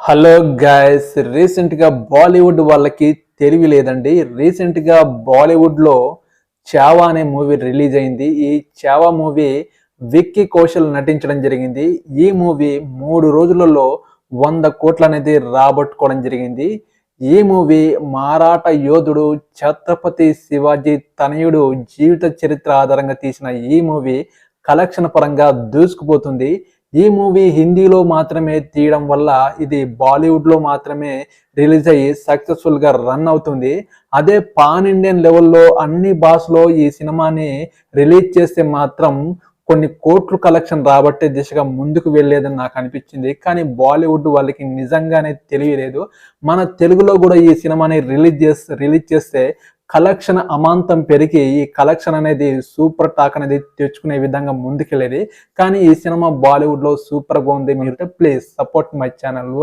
Hello guys, recent గా బాలీవుడ్ వాళ్ళకి తెలివి లేదండి. రీసెంట్ గా బాలీవుడ్ లో చావా అనే మూవీ రిలీజ్ అయింది. ఈ చావా మూవీ విక్కీ కౌశల్ నటించడం జరిగింది. ఈ మూవీ 3 రోజులలో 100 కోట్లు అనేది రాబట్టుకోవడం జరిగింది. ఈ మూవీ మారాఠ యోధుడు ఛత్రపతి శివాజీ తనయుడు జీవిత చరిత్ర ఆధారంగా తీసిన ఈ మూవీ కలెక్షన్ పరంగా దూసుకుపోతుంది. ఈ మూవీ హిందీలో మాత్రమే తీయడం వల్ల ఇది బాలీవుడ్ లో మాత్రమే రిలీజ్ అయ్యి సక్సెస్ఫుల్ గా రన్ అవుతుంది. అదే పాన్ ఇండియన్ లెవెల్లో అన్ని భాషలో ఈ సినిమాని రిలీజ్ చేస్తే మాత్రం కొన్ని కోట్లు కలెక్షన్ రాబట్టే దిశగా ముందుకు వెళ్ళేదని నాకు అనిపించింది. కానీ బాలీవుడ్ వాళ్ళకి నిజంగానే తెలియలేదు. మన తెలుగులో కూడా ఈ సినిమాని రిలీజ్ చేస్తే కలెక్షన్ అమాంతం పెరిగి ఈ కలెక్షన్ అనేది సూపర్ టాక్ అనేది తెచ్చుకునే విధంగా ముందుకెళ్ళేది. కానీ ఈ సినిమా బాలీవుడ్ లో సూపర్ గా ఉంది. మీరు ప్లీజ్ సపోర్ట్ మై ఛానల్.